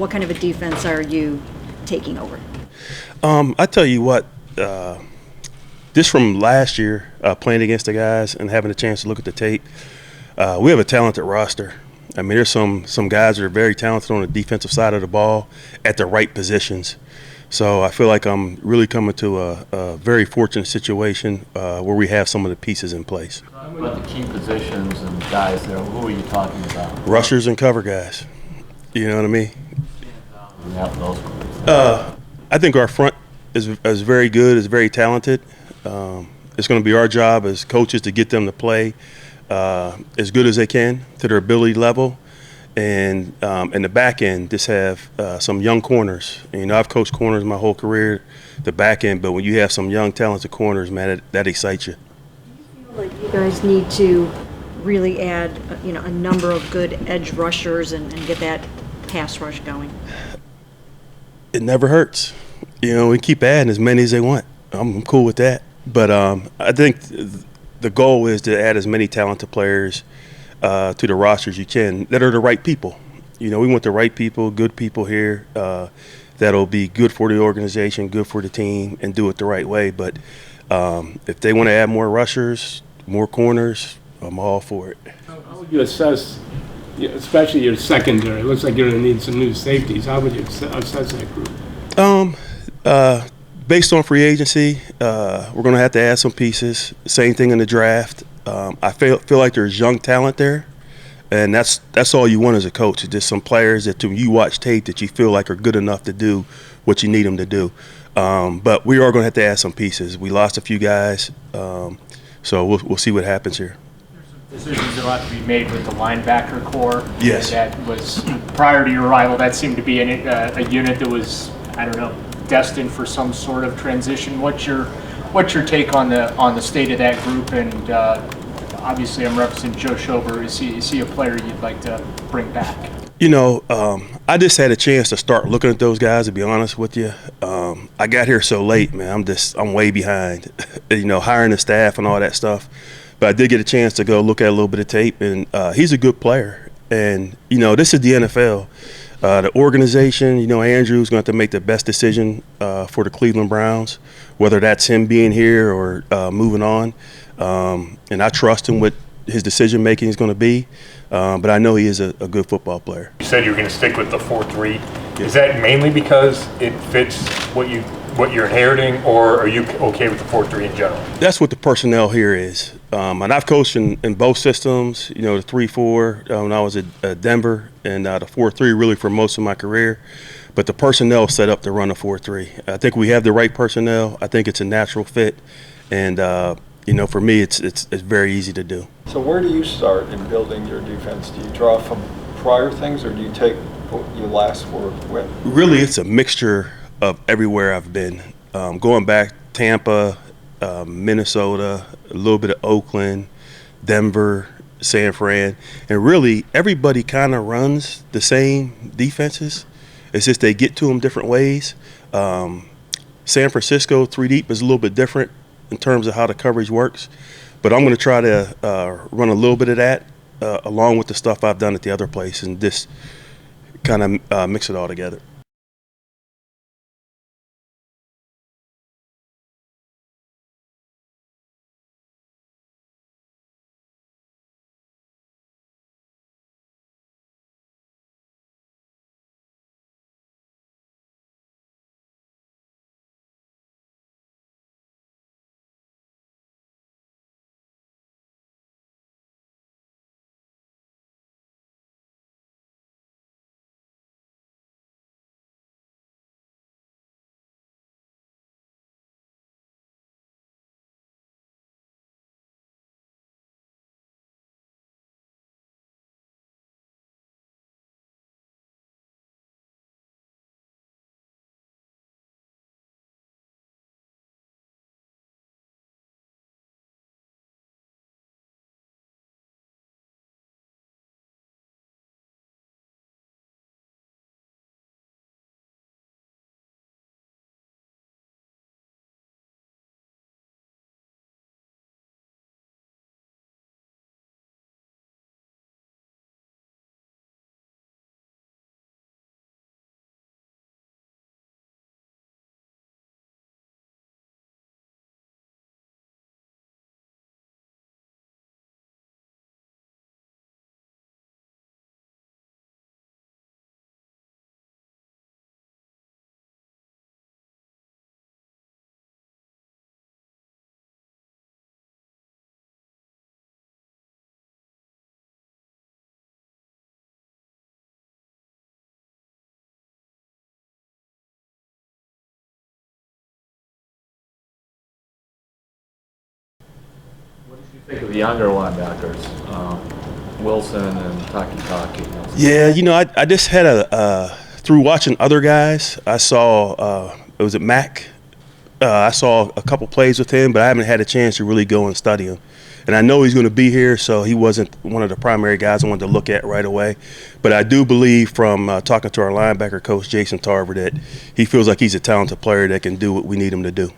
what kind of a defense are you taking over? I tell you what, just from last year, playing against the guys and having a chance to look at the tape, we have a talented roster. I mean, there's some guys that are very talented on the defensive side of the ball at the right positions. So I feel like I'm really coming to a very fortunate situation where we have some of the pieces in place. About the key positions and guys there, who are you talking about? Rushers and cover guys. You know what I mean? Yeah, those groups. I think our front is very good, is very talented. It's going to be our job as coaches to get them to play as good as they can to their ability level. And in the back end, just have some young corners. And, you know, I've coached corners my whole career, the back end, but when you have some young, talented corners, man, that excites you. Do you feel like you guys need to really add, a number of good edge rushers and get that pass rush going? It never hurts. You know, we keep adding as many as they want. I'm cool with that. But I think the goal is to add as many talented players to the roster as you can that are the right people. You know, we want the right people, good people here that'll be good for the organization, good for the team, and do it the right way. But if they want to add more rushers, more corners, I'm all for it. How would you assess, especially your secondary? It looks like you're going to need some new safeties. How would you assess that group? Based on free agency, we're going to have to add some pieces. Same thing in the draft. I feel like there's young talent there, and that's all you want as a coach. Is just some players that when you watch tape that you feel like are good enough to do what you need them to do. But we are going to have to add some pieces. We lost a few guys, so we'll see what happens here. Decisions that will have to be made with the linebacker core. Yes. That was, prior to your arrival, that seemed to be a unit that was, I don't know, destined for some sort of transition. What's your take on the state of that group? And obviously, I'm referencing Joe Schober. Is he a player you'd like to bring back? You know, I just had a chance to start looking at those guys, to be honest with you. I got here so late, man. I'm way behind, you know, hiring the staff and all that stuff. But I did get a chance to go look at a little bit of tape, and he's a good player. And, you know, this is the NFL. The organization, you know, Andrew's going to have to make the best decision for the Cleveland Browns, whether that's him being here or moving on. And I trust him with his decision making is going to be. But I know he is a good football player. You said you were going to stick with the 4-3. Yeah. Is that mainly because it fits what you're inheriting, or are you okay with the 4-3 in general? That's what the personnel here is. And I've coached in both systems, you know, the 3-4 when I was at Denver, and the 4-3 really for most of my career. But the personnel set up to run a 4-3. I think we have the right personnel. I think it's a natural fit. And, you know, for me, it's very easy to do. So where do you start in building your defense? Do you draw from prior things, or do you take what you last worked with? Really, it's a mixture of everywhere I've been. Going back, Tampa, Minnesota, a little bit of Oakland, Denver, San Fran, and really everybody kind of runs the same defenses. It's just they get to them different ways. San Francisco 3 deep is a little bit different in terms of how the coverage works, but I'm going to try to run a little bit of that along with the stuff I've done at the other place and just kind of mix it all together. Think of the younger linebackers, Wilson and Taki. Yeah, I just had through watching other guys, I saw, was it Mac? I saw a couple plays with him, but I haven't had a chance to really go and study him. And I know he's going to be here, so he wasn't one of the primary guys I wanted to look at right away. But I do believe from talking to our linebacker coach, Jason Tarver, that he feels like he's a talented player that can do what we need him to do.